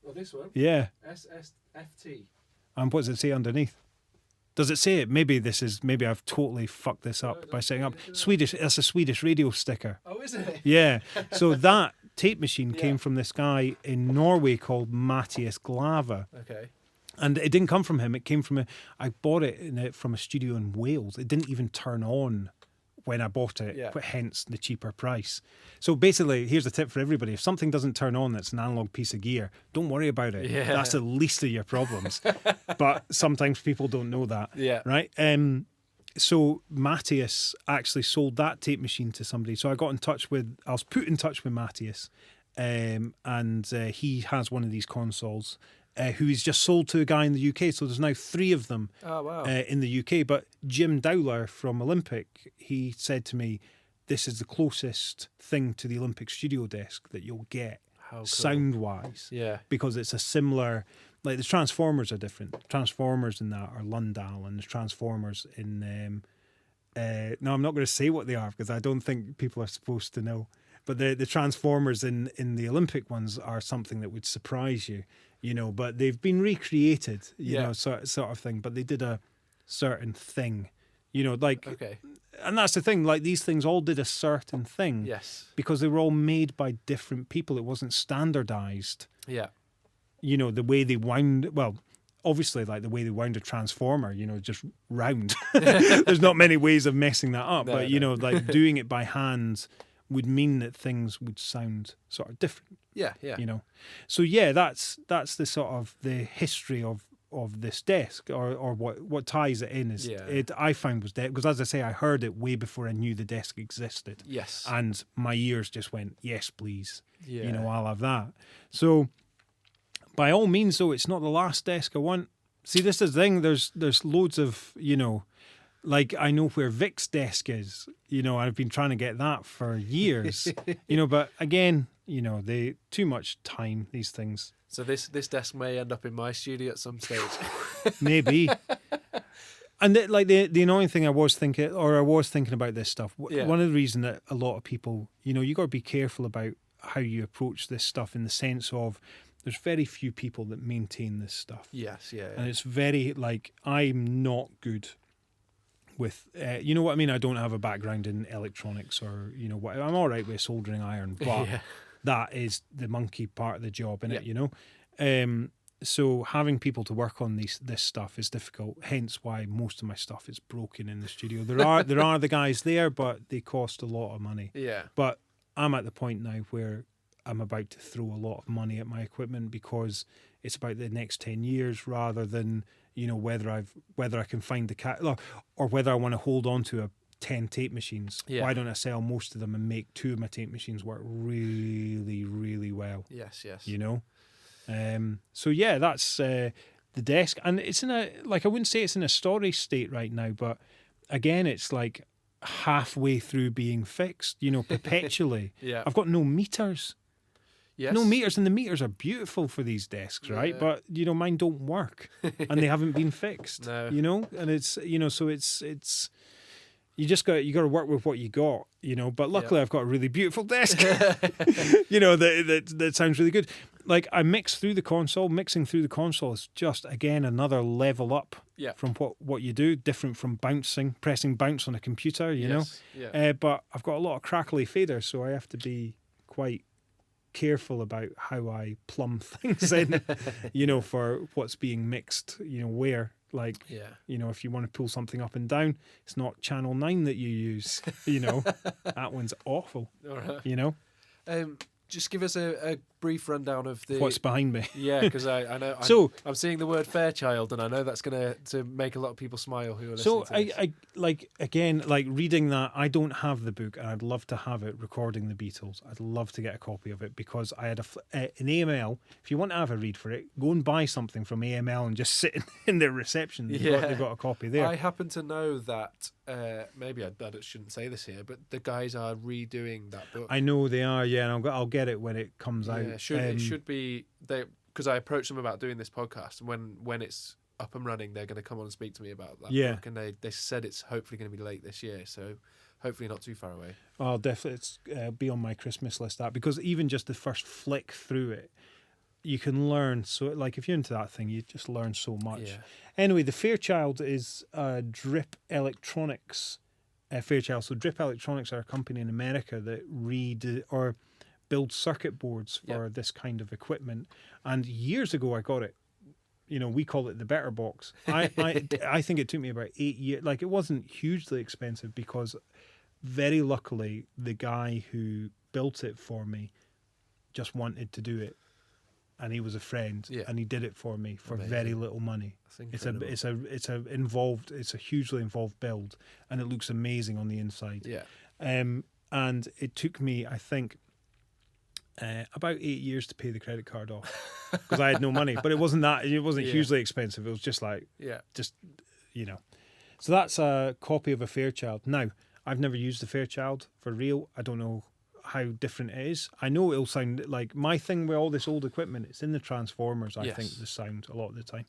Oh, this one. Yeah. SSFT. And what does it say underneath? Does it say it? Maybe I've totally fucked this up by setting up Swedish. That's a Swedish radio sticker. Oh, is it? Yeah. So that tape machine came from this guy in Norway called Mattias Glava. Okay. And it didn't come from him. It came from I bought it from a studio in Wales. It didn't even turn on when I bought it, hence the cheaper price. So basically, here's a tip for everybody. If something doesn't turn on that's an analog piece of gear, don't worry about it. Yeah. That's the least of your problems. But sometimes people don't know that. Yeah. Right? So Matthias actually sold that tape machine to somebody. So I was put in touch with Matthias, and he has one of these consoles. Who he's just sold to a guy in the UK. So there's now 3 of them in the UK. But Jim Dowler from Olympic, he said to me, this is the closest thing to the Olympic studio desk that you'll get sound-wise. Yeah. Because it's a similar... Like the transformers are different. Transformers in that are Lundal, and the transformers in... no, I'm not going to say what they are because I don't think people are supposed to know. But the transformers in the Olympic ones are something that would surprise you. But they've been recreated, you know, sort of thing. But they did a certain thing, Okay. And that's the thing. Like these things all did a certain thing, Yes. because they were all made by different people. It wasn't standardized. Yeah. The way they wound. Well, obviously, like the way they wound a transformer, just round. There's not many ways of messing that up, but like doing it by hand would mean that things would sound sort of different. Yeah, yeah. So yeah, that's the sort of the history of this desk, or what ties it in is I found was desk, because as I say, I heard it way before I knew the desk existed. Yes. And my ears just went, yes, please. Yeah. I'll have that. So by all means, though, it's not the last desk I want. See, this is the thing. There's loads of like I know where Vic's desk is. I've been trying to get that for years. But again, they too much time, these things. So this desk may end up in my studio at some stage. Maybe. And the annoying thing I was thinking about this stuff. One of the reasons that a lot of people, you got to be careful about how you approach this stuff, in the sense of there's very few people that maintain this stuff. Yes, yeah. And it's very I'm not good with, you know what I mean? I don't have a background in electronics or, what. I'm all right with soldering iron, but that is the monkey part of the job, innit, So having people to work on this stuff is difficult, hence why most of my stuff is broken in the studio. There are the guys there, but they cost a lot of money. Yeah. But I'm at the point now where I'm about to throw a lot of money at my equipment, because it's about the next 10 years rather than, whether I can find the cat, or whether I want to hold on to 10 tape machines. Yeah. Why don't I sell most of them and make 2 of my tape machines work really, really well? Yes, yes. So yeah, that's the desk, and it's in I wouldn't say it's in a storage state right now, but again, it's like halfway through being fixed, perpetually. Yeah. I've got no meters. Yes. No meters, and the meters are beautiful for these desks, right? Yeah. But mine don't work, and they haven't been fixed. No. And it's so it's you got to work with what you got, But luckily, I've got a really beautiful desk, that sounds really good. Like I mixing through the console is just again another level up from what you do, different from pressing bounce on a computer, know. Yeah. But I've got a lot of crackly faders, so I have to be quite careful about how I plumb things in, for what's being mixed, where. If you want to pull something up and down, it's not channel 9 that you use. That one's awful. All right. Just give us a brief rundown of what's behind me. Yeah, because I know. I'm seeing the word Fairchild, and I know that's going to make a lot of people smile who are listening. So I reading that. I don't have the book, and I'd love to have it recording the Beatles. I'd love to get a copy of it, because I had an AML. If you want to have a read for it, go and buy something from AML and just sit in their reception. They've got a copy there. I happen to know that. Maybe I shouldn't say this here, but the guys are redoing that book. I know they are, and I'll get it when it comes out. It should be because I approached them about doing this podcast, and when it's up and running, they're going to come on and speak to me about that book, and they said it's hopefully going to be late this year, so hopefully not too far away. I'll definitely be on my Christmas list, because even just the first flick through it, you can learn. So, like, if you're into that thing, you just learn so much. Yeah. Anyway, the Fairchild is Drip Electronics. Fairchild. So Drip Electronics are a company in America that build circuit boards for this kind of equipment. And years ago, I got it. You know, we call it the Better Box. I think it took me about 8 years. Like, it wasn't hugely expensive because very luckily the guy who built it for me just wanted to do it. And he was a friend, and he did it for me for very little money. It's a hugely involved build, and it looks amazing on the inside. Yeah. And it took me, I think, about 8 years to pay the credit card off because I had no money. But it wasn't hugely expensive. It was just like, you know. So that's a copy of a Fairchild. Now, I've never used a Fairchild for real. I don't know how different it is. I know it'll sound like my thing with all this old equipment. It's in the transformers, I think, the sound a lot of the time.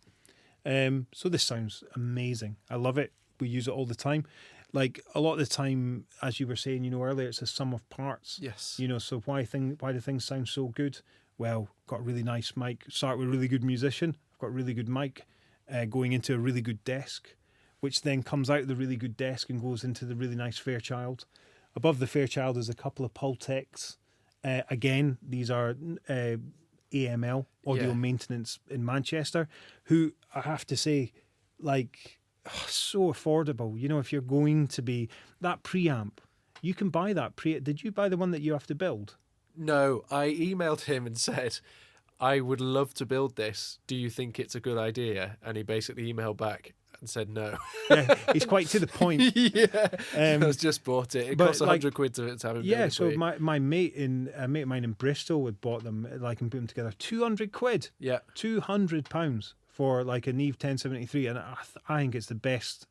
So this sounds amazing. I love it. We use it all the time. Like, a lot of the time, as you were saying, you know, earlier, it's a sum of parts. Yes. You know, so why do things sound so good? Well, got a really nice mic. Start with a really good musician. I've got a really good mic going into a really good desk, which then comes out of the really good desk and goes into the really nice Fairchild. Above the Fairchild is a couple of Pultecs. Again, these are AML, Audio Maintenance in Manchester, who I have to say, like, so affordable. You know, if you're going to be that preamp, you can buy that Did you buy the one that you have to build? No, I emailed him and said, I would love to build this. Do you think it's a good idea? And he basically emailed back and said no. Yeah, he's quite to the point. I was just bought it. It costs £100 to have him. Yeah, so my mate a mate of mine in Bristol had bought them, like, and put them together. £200. Yeah, £200 for like a Neve 1073, and I think it's the best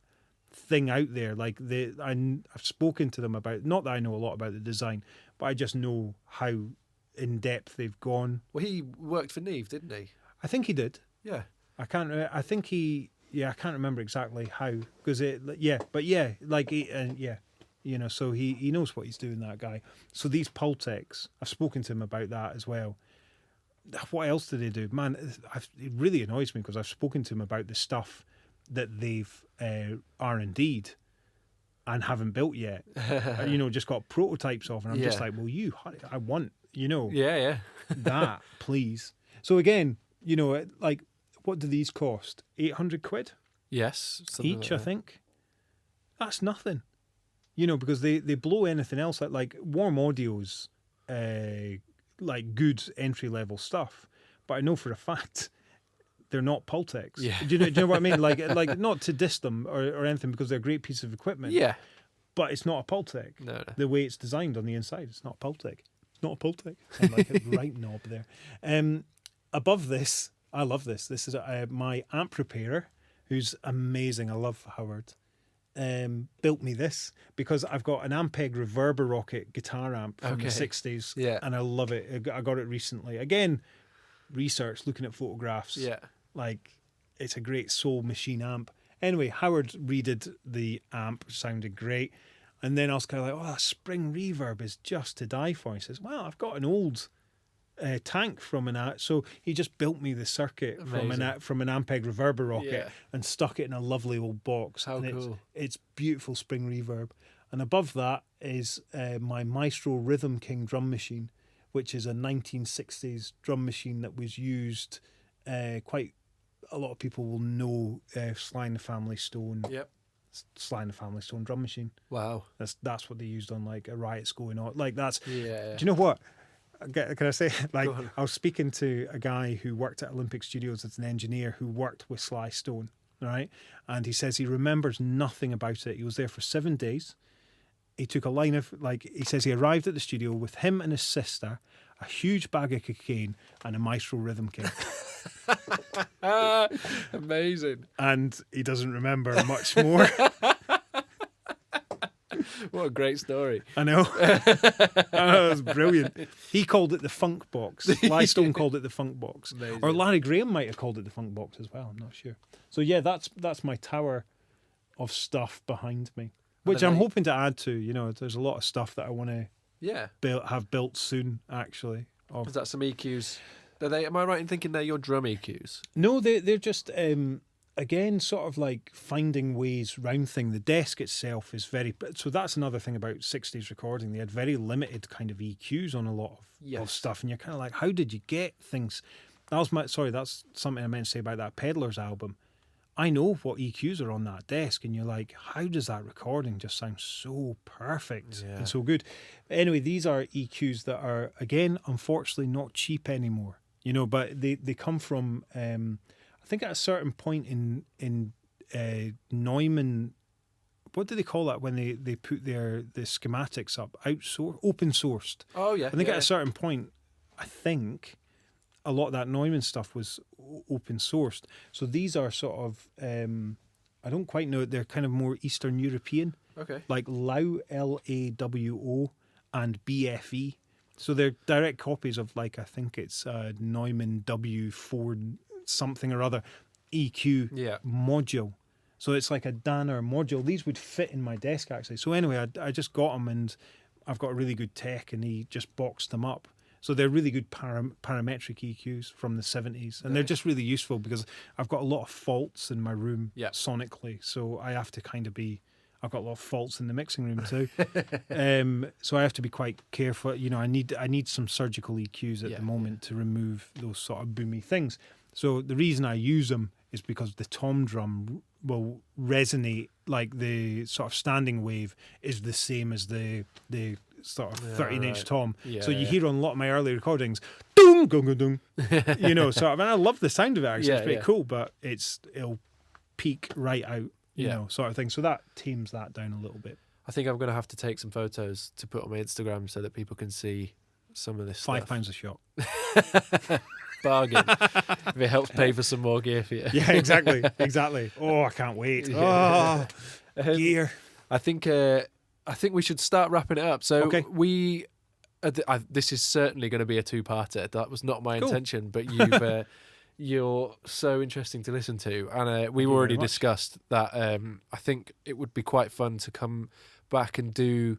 thing out there. Like, I've spoken to them about, not that I know a lot about the design, but I just know how in depth they've gone. Well, he worked for Neve, didn't he? I think he did. Yeah, I can't remember exactly how, because you know, so he knows what he's doing, that guy. So these Pultecs, I've spoken to him about that as well. What else do they do? Man, it really annoys me because I've spoken to him about the stuff that they've R&D'd and haven't built yet. You know, just got prototypes of, and I'm just like, well, I want, you know, that, please. So again, you know, like, what do these cost? £800? Yes, each, like, I think. That's nothing, you know, because they blow anything else out. Like, Warm Audio's like good entry level stuff, but I know for a fact they're not Pultecs. Yeah. Do you know what I mean? Like not to diss them or anything, because they're a great piece of equipment. Yeah, but it's not a Pultec. No. The way it's designed on the inside, it's not a Pultec. It's not a Pultec. I'm like a right knob there. Above this, I love this. This is my amp repairer, who's amazing. I love Howard. Built me this because I've got an Ampeg Reverber Rocket guitar amp from the 60s, and I love it. I got it recently. Again, research, looking at photographs. Yeah, like, it's a great Soul Machine amp. Anyway, Howard redid the amp, sounded great, and then I was kind of like, oh, that spring reverb is just to die for. He says, well, I've got an old tank from an amp, so he just built me the circuit from an Ampeg Reverber Rocket and stuck it in a lovely old box. How cool! It's beautiful spring reverb, and above that is my Maestro Rhythm King drum machine, which is a 1960s drum machine that was used quite. A lot of people will know Sly and the Family Stone. Yep. Sly and the Family Stone drum machine. Wow. That's what they used on, like, a Riot's Going On. Like, that's. Yeah. Do you know what? Can I say, like, I was speaking to a guy who worked at Olympic Studios as an engineer who worked with Sly Stone, right? And he says he remembers nothing about it. He was there for 7 days. He took a line of, like, he says he arrived at the studio with him and his sister, a huge bag of cocaine, and a Maestro Rhythm King. Amazing. And he doesn't remember much more. What a great story. I know. It was brilliant. He called it the Funk Box. Sly Stone called it the Funk Box. Amazing. Or Larry Graham might have called it the Funk Box as well. I'm not sure. So yeah, that's my tower of stuff behind me, which I'm hoping to add to. You know, there's a lot of stuff that I want to have built soon, actually. Is that some EQs? Are they? Am I right in thinking they're your drum EQs? No, they're just again sort of like finding ways round thing. The desk itself is very. So that's another thing about 60s recording. They had very limited kind of EQs on a lot of stuff, and you're kind of like, how did you get things? That's something I meant to say about that Peddlers album. I know what EQs are on that desk, and you're like, how does that recording just sound so perfect and so good? Anyway, these are EQs that are, again, unfortunately not cheap anymore, but they come from, I think at a certain point in Neumann, what do they call that when they put the schematics up? Open sourced. Oh, yeah. I think at a certain point, I think a lot of that Neumann stuff was open sourced. So these are sort of, I don't quite know, they're kind of more Eastern European. Okay. Like LAW, LAWO, and BFE. So they're direct copies of, like, I think it's Neumann W4 something or other EQ module. So it's like a Danner module. These would fit in my desk, actually. So anyway, I just got them, and I've got a really good tech, and he just boxed them up. So they're really good parametric EQs from the 70s. And they're just really useful because I've got a lot of faults in my room sonically. So I have to kind of I've got a lot of faults in the mixing room too. So I have to be quite careful. I need some surgical EQs at the moment to remove those sort of boomy things. So the reason I use them is because the tom drum will resonate, like the sort of standing wave is the same as the sort of 13-inch tom. So you hear on a lot of my early recordings, dung, gung, gung, dung, sort of, and I love the sound of it, actually. It's pretty cool, but it'll peak right out, sort of thing. So that tames that down a little bit. I think I'm going to have to take some photos to put on my Instagram so that people can see some of this stuff. £5 a shot. Bargain. If it helps pay for some more gear for you. Yeah, exactly. Oh, I can't wait. Gear. I think we should start wrapping it up. So this is certainly going to be a two-parter. That was not my intention, but you're so interesting to listen to, and we've already discussed that. I think it would be quite fun to come back and do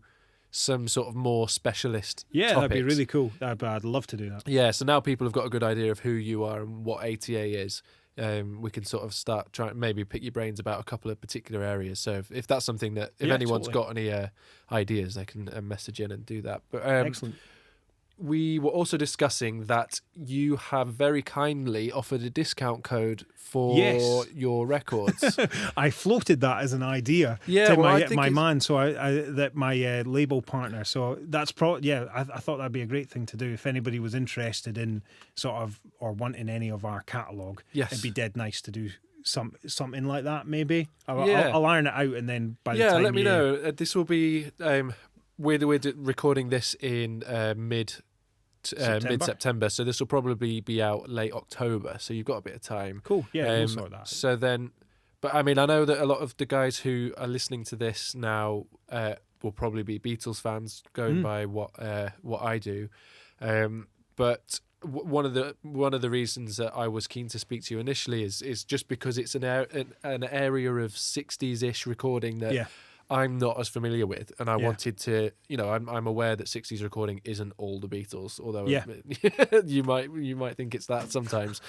some sort of more specialist topics. That'd be really cool. I'd love to do that. Yeah, so now people have got a good idea of who you are and what ATA is. We can sort of start trying, maybe pick your brains about a couple of particular areas. So if that's something that, if anyone's got any ideas, they can message in and do that. But excellent. We were also discussing that you have very kindly offered a discount code for your records. I floated that as an idea to my man, so that my label partner. So that's I thought that'd be a great thing to do if anybody was interested in sort of or wanting any of our catalogue. Yes, it'd be dead nice to do something like that. Maybe I'll iron it out, and then by the time let me know. This will be we're recording this in mid-September, so this will probably be out late October, so you've got a bit of time. Cool. We'll sort that. So then, but I mean, I know that a lot of the guys who are listening to this now will probably be Beatles fans, going by what I do. But one of the reasons that I was keen to speak to you initially is just because it's an area of 60s-ish recording that I'm not as familiar with, and I wanted to, I'm aware that 60s recording isn't all the Beatles, although you might think it's that sometimes.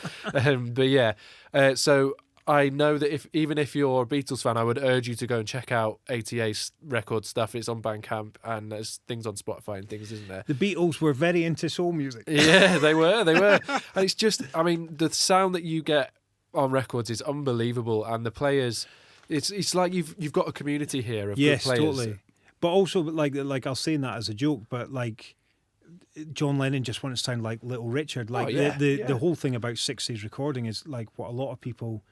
So I know that even if you're a Beatles fan, I would urge you to go and check out ATA's record stuff. It's on Bandcamp, and there's things on Spotify and things, isn't there? The Beatles were very into soul music. Yeah, they were. And it's just, I mean, the sound that you get on records is unbelievable, and the players... It's like you've got a community here of good players. Yes, totally. But also, like I was saying that as a joke, but like John Lennon just wanted to sound like Little Richard. Like the whole thing about 60s recording is like what a lot of people,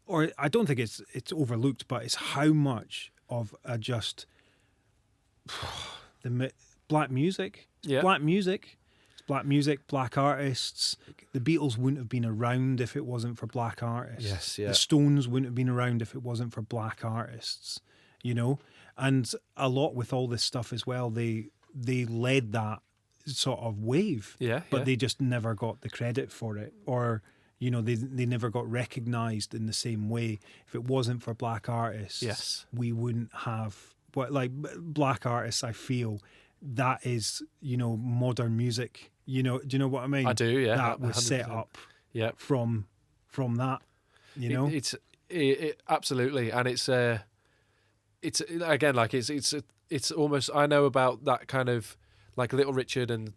or I don't think it's overlooked, but it's how much of just the black music. Yeah. Black music. Black music, black artists. The Beatles wouldn't have been around if it wasn't for black artists. Yes, yeah. The Stones wouldn't have been around if it wasn't for black artists, And a lot with all this stuff as well, they led that sort of wave. But they just never got the credit for it. Or, they never got recognised in the same way. If it wasn't for black artists, we wouldn't have... black artists, I feel... That is, modern music Do you know what I mean? I do, yeah. That was 100%. set up Yeah. from that, It's absolutely, and it's again, like it's almost, I know about that kind of like Little Richard and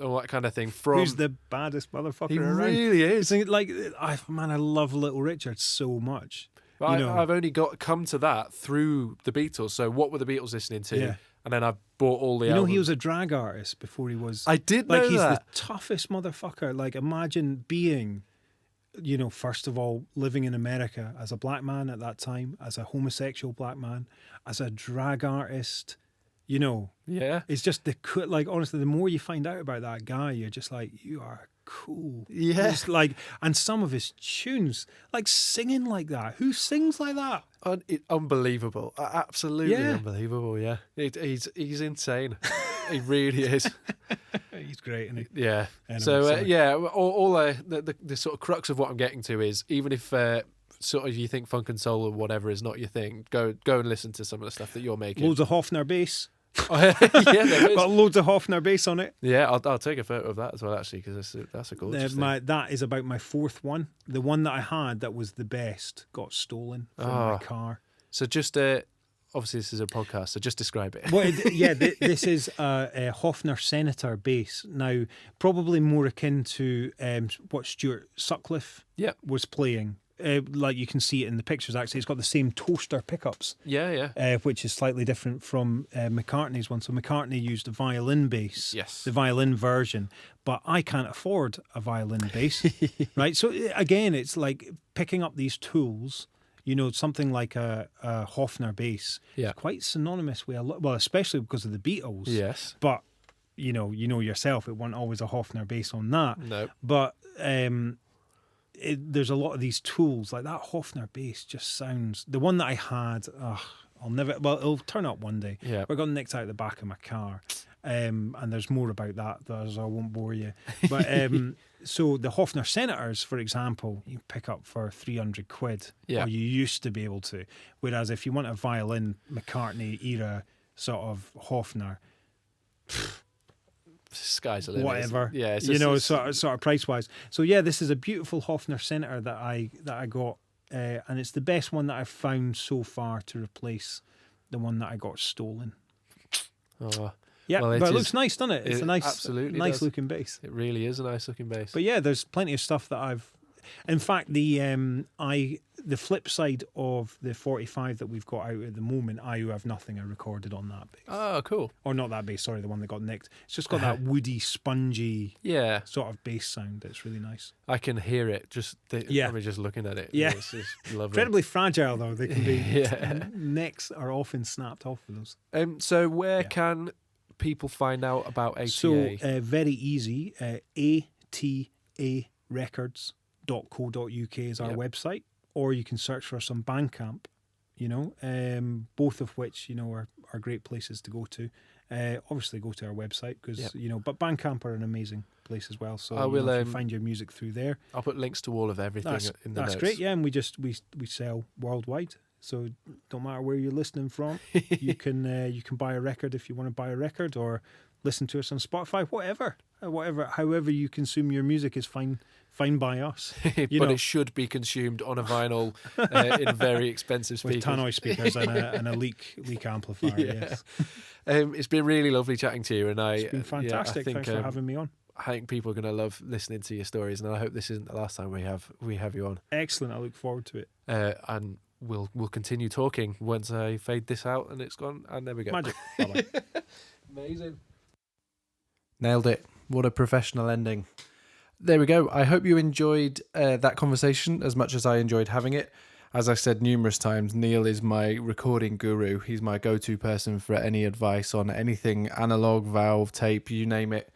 all that kind of thing from. Who's the baddest motherfucker he around? really is. Like, I love Little Richard so much. But I've only come to that through the Beatles. So what were the Beatles listening to? Yeah. And then I bought all the albums. He was a drag artist before he was. I did know like he's that. the toughest motherfucker. Like, imagine being, first of all, living in America as a black man at that time, as a homosexual black man, as a drag artist. Yeah. It's just like, honestly, the more you find out about that guy, you're just like, you are cool. Yeah. It's like, and some of his tunes, like singing like that. Who sings like that? Unbelievable. Absolutely unbelievable, yeah. He's insane. He really is. He's great, isn't he? Yeah. Anyway, so, all the sort of crux of what I'm getting to is, even if sort of you think funk and soul or whatever is not your thing, go and listen to some of the stuff that you're making. Loads of Hoffner Bass. Yeah, there is. Got loads of Hoffner Bass on it. Yeah, I'll take a photo of that as well, actually, because that's a gorgeous thing. That is about my fourth one. The one that I had that was the best got stolen from my car. So just obviously this is a podcast, so just describe it. Well, this is a Hoffner Senator bass. Now, probably more akin to what Stuart Sutcliffe was playing. Like you can see it in the pictures, actually. It's got the same toaster pickups. Yeah. Which is slightly different from McCartney's one. So McCartney used a violin bass. Yes. The violin version. But I can't afford a violin bass. Right? So again, it's like picking up these tools. Something like a Hoffner bass. Yeah. It's quite synonymous with especially because of the Beatles. Yes. But you know yourself, it wasn't always a Hoffner bass on that. No. But there's a lot of these tools, like that Hoffner bass just sounds. The one that I had, I'll never. Well, it'll turn up one day. Yeah. We're going nicked out the back of my car, and there's more about that. I won't bore you. But so the Hoffner Senators, for example, you can pick up for £300. Yeah. Or you used to be able to. Whereas if you want a violin McCartney era sort of Hoffner, sky's the limit. Whatever, yeah, it's sort of price wise. So yeah, this is a beautiful Hoffner Senator that I got, and it's the best one that I've found so far to replace the one that I got stolen. Oh, yeah, well, but it looks nice, doesn't it? It's a nice, absolutely nice does. looking bass. It really is a nice looking bass. But yeah, there's plenty of stuff that I've. In fact, the flip side of the 45 that we've got out at the moment, I Who Have Nothing, I recorded on that bass. Oh, cool. Or not that bass, sorry, the one that got nicked. It's just got that woody, spongy sort of bass sound that's really nice. I can hear it probably just looking at it. Yeah. It's just lovely. Incredibly fragile, though. They can be. Necks are often snapped off with those. So where can people find out about ATA? So very easy. atarecords.co.uk is our website, or you can search for us on Bandcamp. Both of which are great places to go to. Obviously, go to our website because but Bandcamp are an amazing place as well. So I will you can find your music through there. I'll put links to all of everything in the notes. That's great. Yeah, and we sell worldwide. So don't matter where you're listening from, you can buy a record if you want to buy a record, or listen to us on Spotify, however you consume your music is fine by us. But it should be consumed on a vinyl in very expensive speakers. With tannoy speakers and a leak amplifier, yes. It's been really lovely chatting to you, and it's been fantastic. Thanks for having me on. I think people are going to love listening to your stories, and I hope this isn't the last time we have you on. Excellent. I look forward to it. And we'll continue talking once I fade this out and it's gone, and there we go. Magic. Bye-bye. Amazing. Nailed it. What a professional ending. There we go. I hope you enjoyed that conversation as much as I enjoyed having it. As I said numerous times, Neil is my recording guru. He's my go-to person for any advice on anything analog, valve, tape, you name it.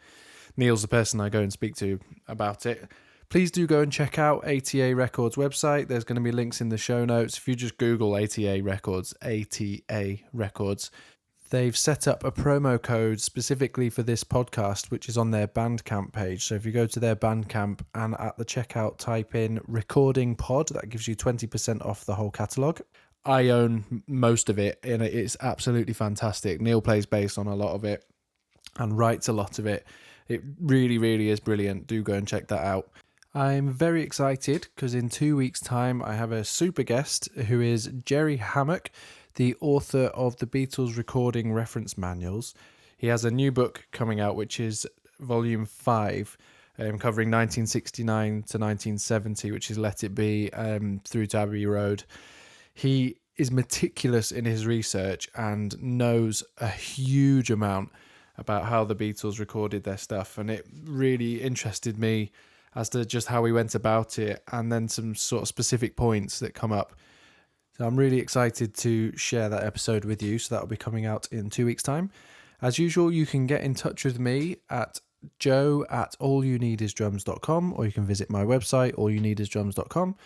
Neil's the person I go and speak to about it. Please do go and check out ATA Records website. There's going to be links in the show notes. If you just Google ATA Records, they've set up a promo code specifically for this podcast, which is on their Bandcamp page. So if you go to their Bandcamp and at the checkout type in Recording Pod, that gives you 20% off the whole catalogue. I own most of it, and it's absolutely fantastic. Neil plays bass on a lot of it and writes a lot of it. It really, really is brilliant. Do go and check that out. I'm very excited because in 2 weeks' time I have a super guest who is Jerry Hammock, the author of the Beatles recording reference manuals. He has a new book coming out, which is volume 5, covering 1969 to 1970, which is Let It Be through to Abbey Road. He is meticulous in his research and knows a huge amount about how the Beatles recorded their stuff, and it really interested me as to just how he went about it, and then some sort of specific points that come up. So I'm really excited to share that episode with you. So that'll be coming out in 2 weeks' time. As usual, you can get in touch with me at joe@allyouneedisdrums.com, or you can visit my website, allyouneedisdrums.com.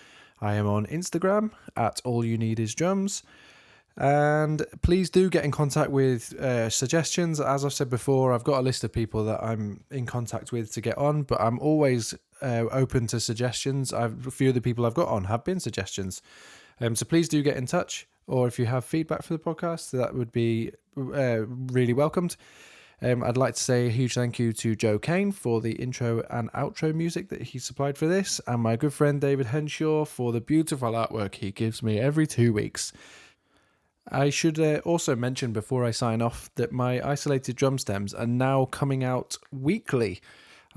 I am on Instagram at allyouneedisdrums. And please do get in contact with suggestions. As I've said before, I've got a list of people that I'm in contact with to get on, but I'm always open to suggestions. A few of the people I've got on have been suggestions. So please do get in touch, or if you have feedback for the podcast, that would be really welcomed. I'd like to say a huge thank you to Joe Kane for the intro and outro music that he supplied for this, and my good friend David Henshaw for the beautiful artwork he gives me every 2 weeks. I should also mention before I sign off that my isolated drum stems are now coming out weekly.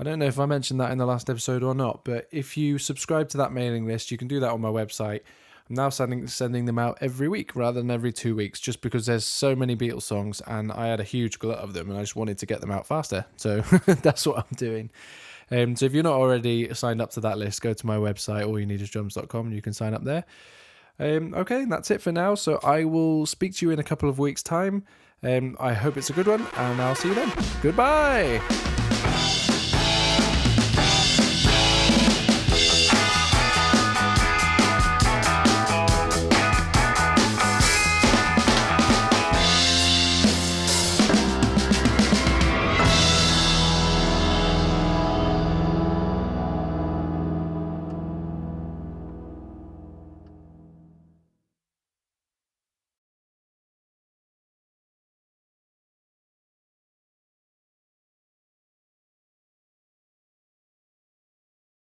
I don't know if I mentioned that in the last episode or not, but if you subscribe to that mailing list, you can do that on my website. I'm now sending them out every week rather than every 2 weeks, just because there's so many Beatles songs and I had a huge glut of them and I just wanted to get them out faster. So that's what I'm doing. So if you're not already signed up to that list, go to my website, allyouneedisdrums.com, and you can sign up there. Okay, that's it for now. So I will speak to you in a couple of weeks' time. I hope it's a good one, and I'll see you then. Goodbye!